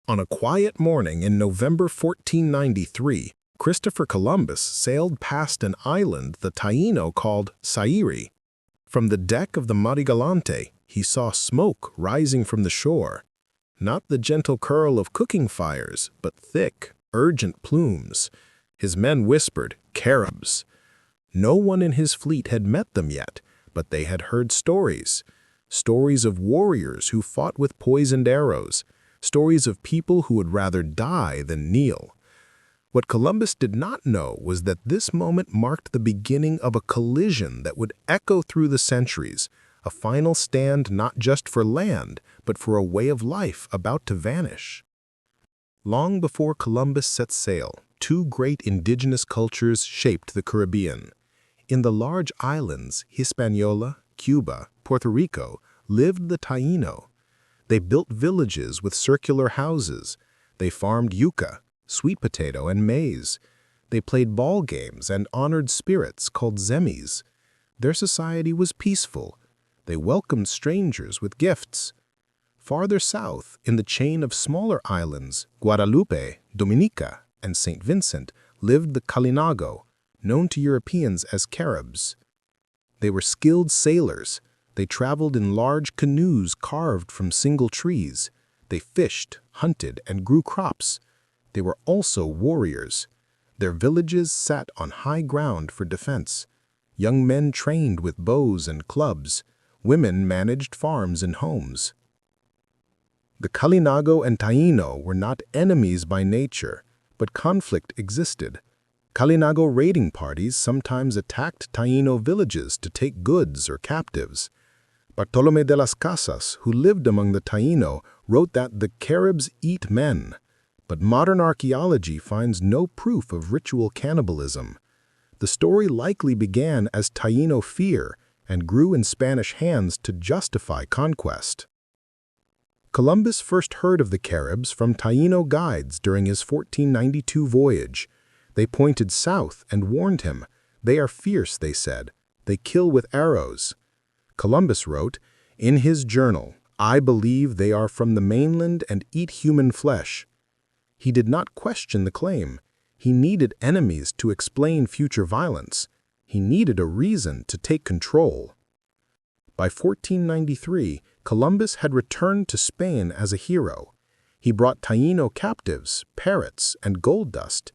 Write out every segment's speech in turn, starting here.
On a quiet morning in November 1493, Christopher Columbus sailed past an island the Taino called Sairi. From the deck of the Marigalante, he saw smoke rising from the shore. Not the gentle curl of cooking fires, but thick, urgent plumes. His men whispered, "Caribs." No one in his fleet had met them yet, but they had heard stories. Stories of warriors who fought with poisoned arrows. Stories of people who would rather die than kneel. What Columbus did not know was that this moment marked the beginning of a collision that would echo through the centuries, a final stand not just for land, but for a way of life about to vanish. Long before Columbus set sail, two great indigenous cultures shaped the Caribbean. In the large islands, Hispaniola, Cuba, Puerto Rico, lived the Taino. They built villages with circular houses. They farmed yucca, sweet potato, and maize. They played ball games and honored spirits called zemis. Their society was peaceful. They welcomed strangers with gifts. Farther south, in the chain of smaller islands, Guadeloupe, Dominica, and St. Vincent, lived the Kalinago, known to Europeans as Caribs. They were skilled sailors. They traveled in large canoes carved from single trees. They fished, hunted, and grew crops. They were also warriors. Their villages sat on high ground for defense. Young men trained with bows and clubs. Women managed farms and homes. The Kalinago and Taino were not enemies by nature, but conflict existed. Kalinago raiding parties sometimes attacked Taino villages to take goods or captives. Bartolomé de las Casas, who lived among the Taino, wrote that the Caribs eat men, but modern archaeology finds no proof of ritual cannibalism. The story likely began as Taino fear and grew in Spanish hands to justify conquest. Columbus first heard of the Caribs from Taino guides during his 1492 voyage. They pointed south and warned him. "They are fierce," they said. "They kill with arrows." Columbus wrote, in his journal, "I believe they are from the mainland and eat human flesh." He did not question the claim. He needed enemies to explain future violence. He needed a reason to take control. By 1493, Columbus had returned to Spain as a hero. He brought Taino captives, parrots, and gold dust.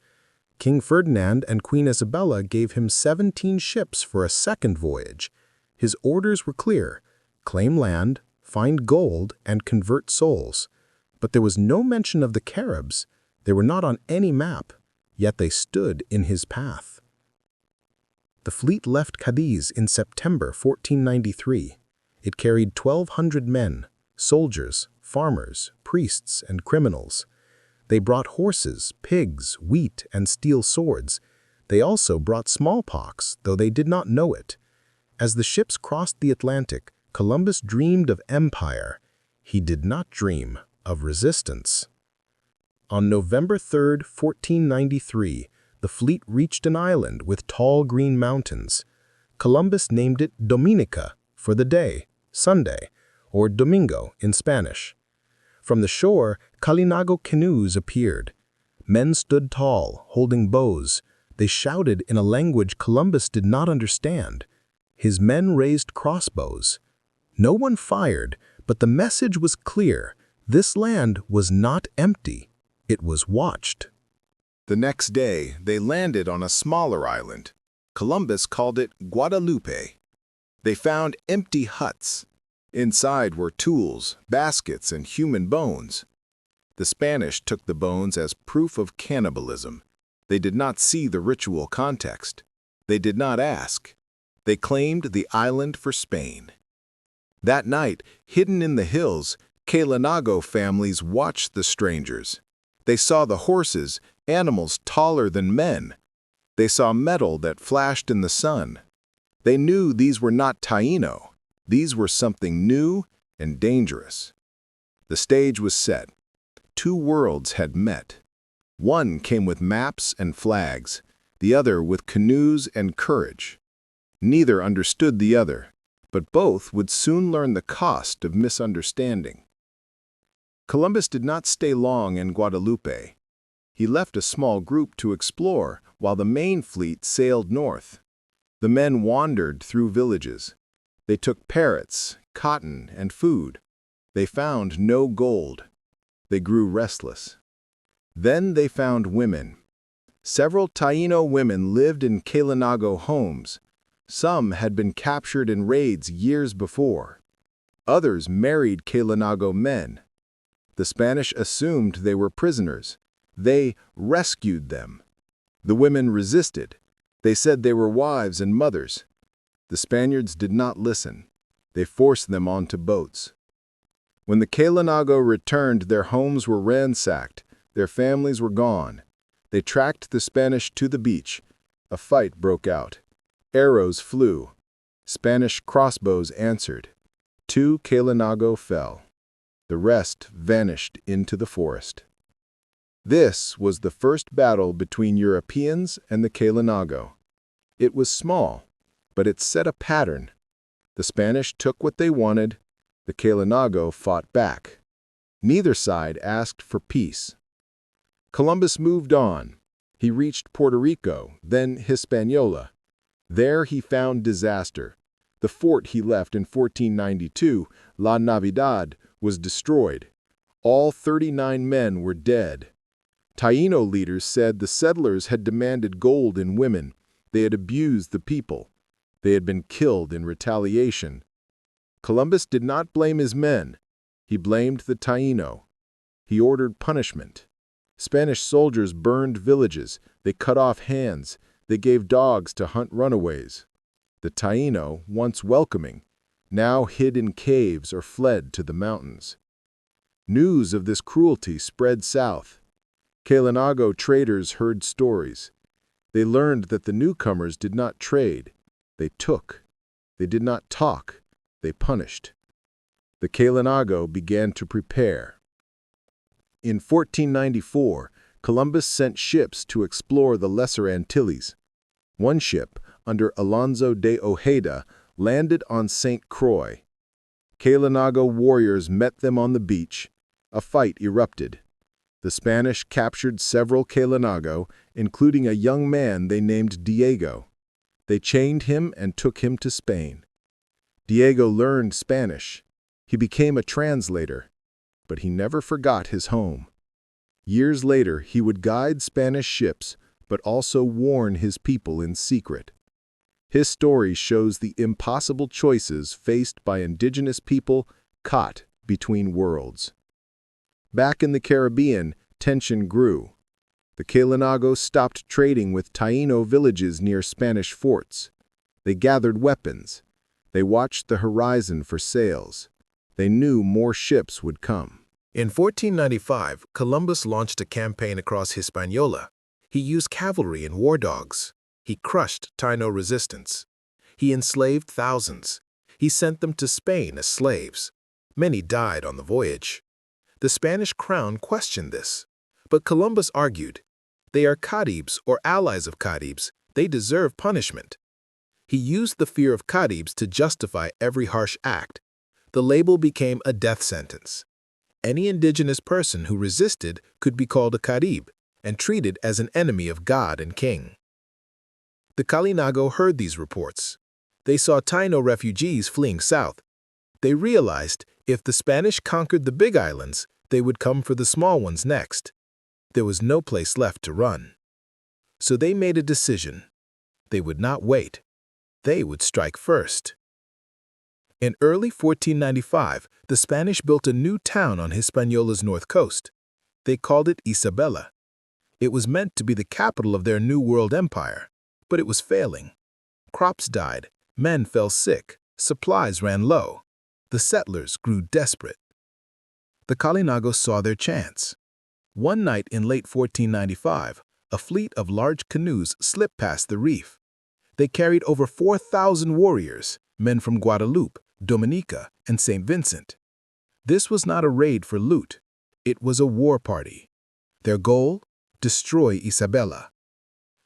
King Ferdinand and Queen Isabella gave him 17 ships for a second voyage. His orders were clear: claim land, find gold, and convert souls. But there was no mention of the Caribs. They were not on any map, yet they stood in his path. The fleet left Cadiz in September 1493. It carried 1,200 men, soldiers, farmers, priests, and criminals. They brought horses, pigs, wheat, and steel swords. They also brought smallpox, though they did not know it. As the ships crossed the Atlantic, Columbus dreamed of empire. He did not dream of resistance. On November 3, 1493, the fleet reached an island with tall green mountains. Columbus named it Dominica for the day, Sunday, or Domingo in Spanish. From the shore, Kalinago canoes appeared. Men stood tall, holding bows. They shouted in a language Columbus did not understand. His men raised crossbows. No one fired, but the message was clear. This land was not empty. It was watched. The next day, they landed on a smaller island. Columbus called it Guadeloupe. They found empty huts. Inside were tools, baskets, and human bones. The Spanish took the bones as proof of cannibalism. They did not see the ritual context. They did not ask. They claimed the island for Spain. That night, hidden in the hills, Kalinago families watched the strangers. They saw the horses, animals taller than men. They saw metal that flashed in the sun. They knew these were not Taino. These were something new and dangerous. The stage was set. Two worlds had met. One came with maps and flags, the other with canoes and courage. Neither understood the other, but both would soon learn the cost of misunderstanding. Columbus did not stay long in Guadeloupe. He left a small group to explore while the main fleet sailed north. The men wandered through villages. They took parrots, cotton, and food. They found no gold. They grew restless. Then they found women. Several Taino women lived in Kalinago homes. Some had been captured in raids years before. Others married Kalinago men. The Spanish assumed they were prisoners. They rescued them. The women resisted. They said they were wives and mothers. The Spaniards did not listen. They forced them onto boats. When the Kalinago returned, their homes were ransacked. Their families were gone. They tracked the Spanish to the beach. A fight broke out. Arrows flew. Spanish crossbows answered. 2 Kalinago fell. The rest vanished into the forest. This was the first battle between Europeans and the Kalinago. It was small, but it set a pattern. The Spanish took what they wanted. The Kalinago fought back. Neither side asked for peace. Columbus moved on. He reached Puerto Rico, then Hispaniola. There he found disaster. The fort he left in 1492, La Navidad, was destroyed. All 39 men were dead. Taino leaders said the settlers had demanded gold and women. They had abused the people. They had been killed in retaliation. Columbus did not blame his men. He blamed the Taino. He ordered punishment. Spanish soldiers burned villages. They cut off hands. They gave dogs to hunt runaways. The Taino, once welcoming, now hid in caves or fled to the mountains. News of this cruelty spread south. Kalinago traders heard stories. They learned that the newcomers did not trade. They took. They did not talk. They punished. The Kalinago began to prepare. In 1494, Columbus sent ships to explore the Lesser Antilles. One ship, under Alonso de Ojeda, landed on St. Croix. Kalinago warriors met them on the beach. A fight erupted. The Spanish captured several Kalinago, including a young man they named Diego. They chained him and took him to Spain. Diego learned Spanish. He became a translator, but he never forgot his home. Years later, he would guide Spanish ships, but also warn his people in secret. His story shows the impossible choices faced by indigenous people caught between worlds. Back in the Caribbean, tension grew. The Kalinago stopped trading with Taino villages near Spanish forts. They gathered weapons. They watched the horizon for sails. They knew more ships would come. In 1495, Columbus launched a campaign across Hispaniola. He used cavalry and war dogs. He crushed Taino resistance. He enslaved thousands. He sent them to Spain as slaves. Many died on the voyage. The Spanish crown questioned this, but Columbus argued, "They are Caribs or allies of Caribs. They deserve punishment." He used the fear of Caribs to justify every harsh act. The label became a death sentence. Any indigenous person who resisted could be called a Carib and treated as an enemy of God and king. The Kalinago heard these reports. They saw Taino refugees fleeing south. They realized if the Spanish conquered the big islands, they would come for the small ones next. There was no place left to run. So they made a decision. They would not wait. They would strike first. In early 1495, the Spanish built a new town on Hispaniola's north coast. They called it Isabela. It was meant to be the capital of their New World empire, but it was failing. Crops died, men fell sick, supplies ran low. The settlers grew desperate. The Kalinago saw their chance. One night in late 1495, a fleet of large canoes slipped past the reef. They carried over 4,000 warriors, men from Guadeloupe, Dominica, and St. Vincent. This was not a raid for loot. It was a war party. Their goal? Destroy Isabela.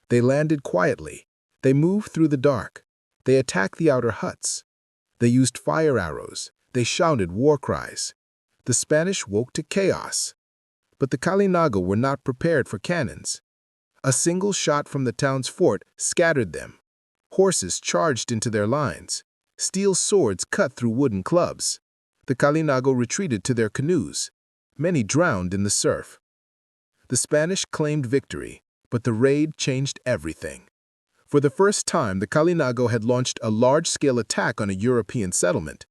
They landed quietly. They moved through the dark. They attacked the outer huts. They used fire arrows. They shouted war cries. The Spanish woke to chaos. But the Kalinago were not prepared for cannons. A single shot from the town's fort scattered them. Horses charged into their lines. Steel swords cut through wooden clubs. The Kalinago retreated to their canoes. Many drowned in the surf. The Spanish claimed victory, but the raid changed everything. For the first time, the Kalinago had launched a large-scale attack on a European settlement.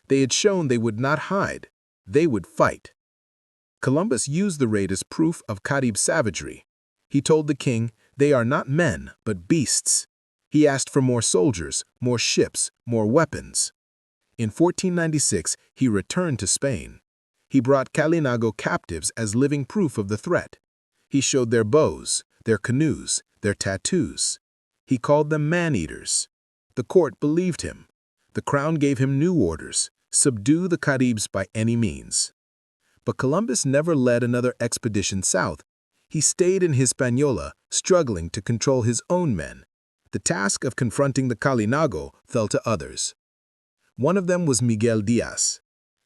They had shown they would not hide. They would fight. Columbus used the raid as proof of Caribs savagery. He told the king, "They are not men, but beasts." He asked for more soldiers, more ships, more weapons. In 1496, he returned to Spain. He brought Kalinago captives as living proof of the threat. He showed their bows, their canoes, their tattoos. He called them man-eaters. The court believed him. The crown gave him new orders: subdue the Caribs by any means. But Columbus never led another expedition south. He stayed in Hispaniola, struggling to control his own men. The task of confronting the Kalinago fell to others. One of them was Miguel Diaz.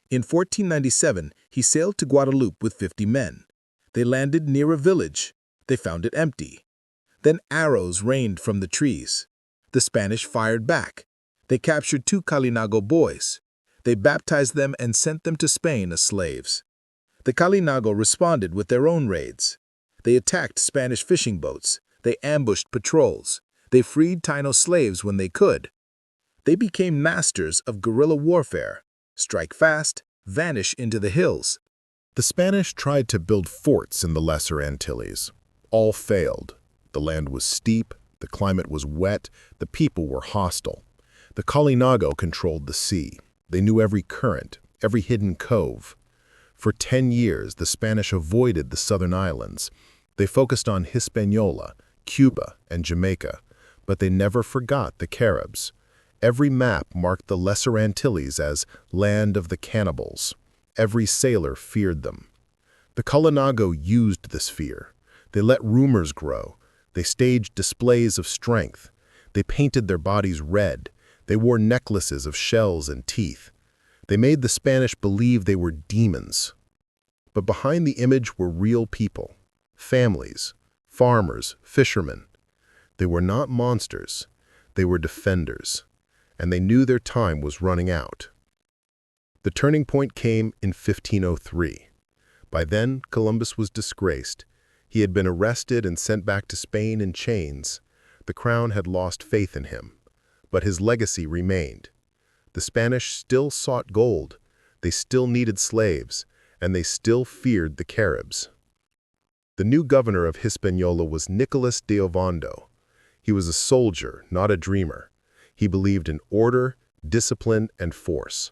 In 1497, he sailed to Guadeloupe with 50 men. They landed near a village. They found it empty. Then arrows rained from the trees. The Spanish fired back. They captured 2 Kalinago boys. They baptized them and sent them to Spain as slaves. The Kalinago responded with their own raids. They attacked Spanish fishing boats. They ambushed patrols. They freed Taino slaves when they could. They became masters of guerrilla warfare: strike fast, vanish into the hills. The Spanish tried to build forts in the Lesser Antilles. All failed. The land was steep, the climate was wet, the people were hostile. The Kalinago controlled the sea. They knew every current, every hidden cove. For 10 years, the Spanish avoided the southern islands. They focused on Hispaniola, Cuba, and Jamaica, but they never forgot the Caribs. Every map marked the Lesser Antilles as land of the cannibals. Every sailor feared them. The Kalinago used this fear. They let rumors grow. They staged displays of strength. They painted their bodies red. They wore necklaces of shells and teeth. They made the Spanish believe they were demons. But behind the image were real people, families, farmers, fishermen. They were not monsters. They were defenders. And they knew their time was running out. The turning point came in 1503. By then, Columbus was disgraced. He had been arrested and sent back to Spain in chains. The crown had lost faith in him. But his legacy remained. The Spanish still sought gold, they still needed slaves, and they still feared the Caribs. The new governor of Hispaniola was Nicolas de Ovando. He was a soldier, not a dreamer. He believed in order, discipline, and force.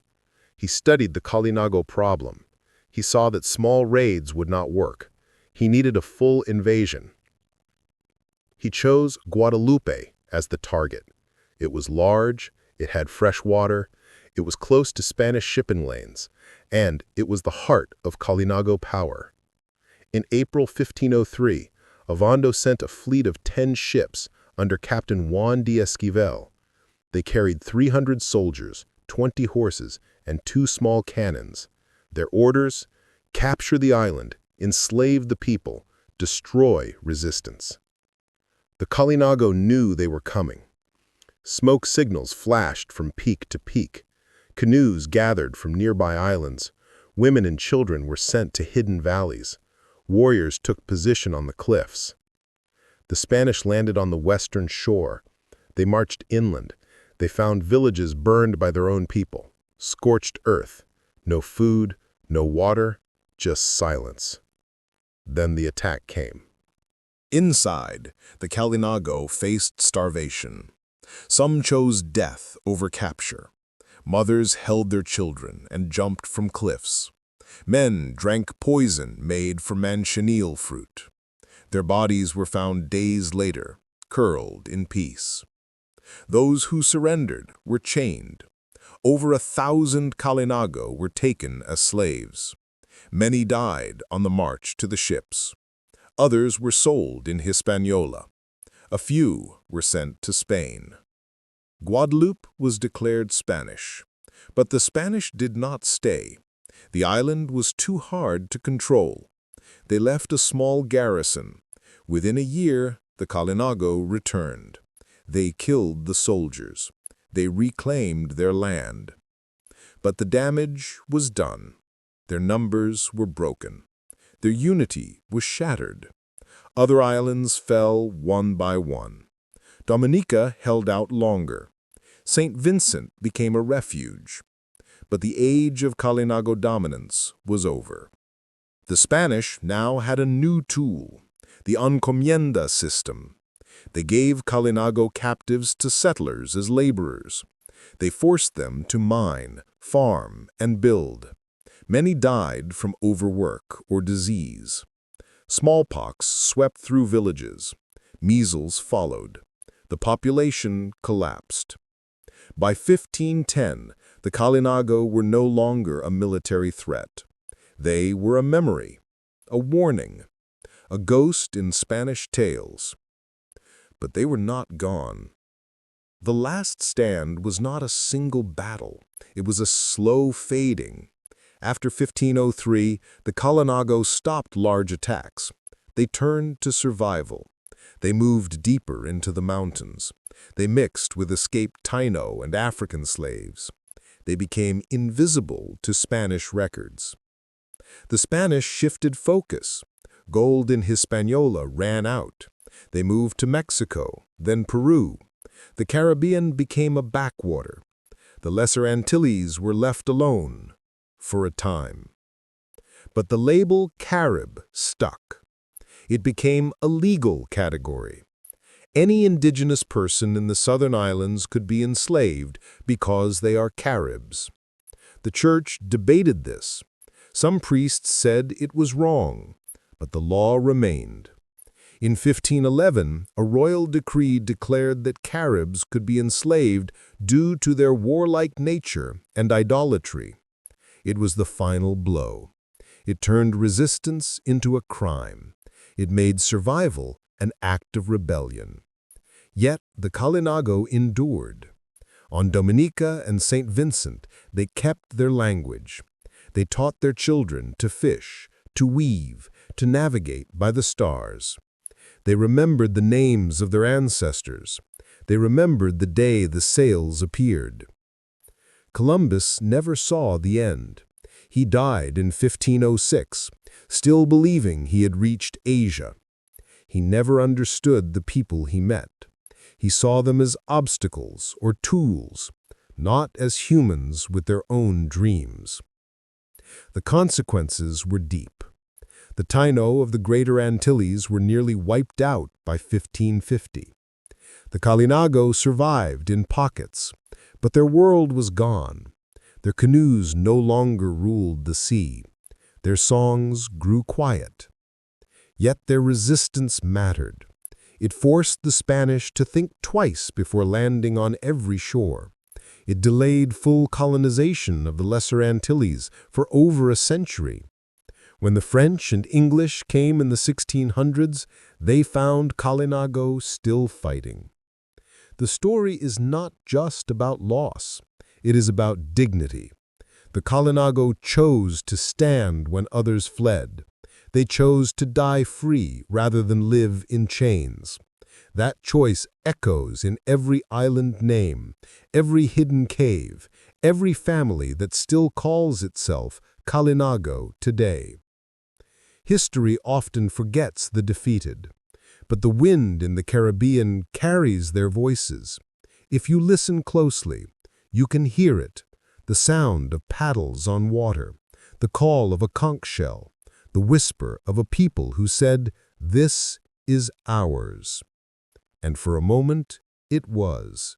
He studied the Kalinago problem. He saw that small raids would not work. He needed a full invasion. He chose Guadeloupe as the target. It was large, it had fresh water, it was close to Spanish shipping lanes, and it was the heart of Kalinago power. In April 1503, Ovando sent a fleet of 10 ships under Captain Juan de Esquivel. They carried 300 soldiers, 20 horses, and 2 small cannons. Their orders: capture the island, enslave the people, destroy resistance. The Kalinago knew they were coming. Smoke signals flashed from peak to peak. Canoes gathered from nearby islands. Women and children were sent to hidden valleys. Warriors took position on the cliffs. The Spanish landed on the western shore. They marched inland. They found villages burned by their own people. Scorched earth. No food, no water, just silence. Then the attack came. Inside, the Kalinago faced starvation. Some chose death over capture. Mothers held their children and jumped from cliffs. Men drank poison made from manchineel fruit. Their bodies were found days later, curled in peace. Those who surrendered were chained. Over 1,000 Kalinago were taken as slaves. Many died on the march to the ships. Others were sold in Hispaniola. A few were sent to Spain. Guadeloupe was declared Spanish, but the Spanish did not stay. The island was too hard to control. They left a small garrison. Within a year, the Kalinago returned. They killed the soldiers. They reclaimed their land. But the damage was done. Their numbers were broken. Their unity was shattered. Other islands fell one by one. Dominica held out longer. St. Vincent became a refuge. But the age of Kalinago dominance was over. The Spanish now had a new tool, the encomienda system. They gave Kalinago captives to settlers as laborers. They forced them to mine, farm, and build. Many died from overwork or disease. Smallpox swept through villages. Measles followed. The population collapsed. By 1510, the Kalinago were no longer a military threat. They were a memory, a warning, a ghost in Spanish tales. But they were not gone. The last stand was not a single battle. It was a slow fading. After 1503, the Kalinago stopped large attacks. They turned to survival. They moved deeper into the mountains. They mixed with escaped Taino and African slaves. They became invisible to Spanish records. The Spanish shifted focus. Gold in Hispaniola ran out. They moved to Mexico, then Peru. The Caribbean became a backwater. The Lesser Antilles were left alone, for a time. But the label Carib stuck. It became a legal category. Any indigenous person in the southern islands could be enslaved because they are Caribs. The church debated this. Some priests said it was wrong, but the law remained. In 1511, a royal decree declared that Caribs could be enslaved due to their warlike nature and idolatry. It was the final blow. It turned resistance into a crime. It made survival an act of rebellion. Yet the Kalinago endured. On Dominica and St. Vincent, they kept their language. They taught their children to fish, to weave, to navigate by the stars. They remembered the names of their ancestors. They remembered the day the sails appeared. Columbus never saw the end. He died in 1506, still believing he had reached Asia. He never understood the people he met. He saw them as obstacles or tools, not as humans with their own dreams. The consequences were deep. The Taino of the Greater Antilles were nearly wiped out by 1550. The Kalinago survived in pockets, but their world was gone. Their canoes no longer ruled the sea. Their songs grew quiet. Yet their resistance mattered. It forced the Spanish to think twice before landing on every shore. It delayed full colonization of the Lesser Antilles for over a century. When the French and English came in the 1600s, they found Kalinago still fighting. The story is not just about loss. It is about dignity. The Kalinago chose to stand when others fled. They chose to die free rather than live in chains. That choice echoes in every island name, every hidden cave, every family that still calls itself Kalinago today. History often forgets the defeated, but the wind in the Caribbean carries their voices. If you listen closely, you can hear it, the sound of paddles on water, the call of a conch shell, the whisper of a people who said, "This is ours." And for a moment, it was.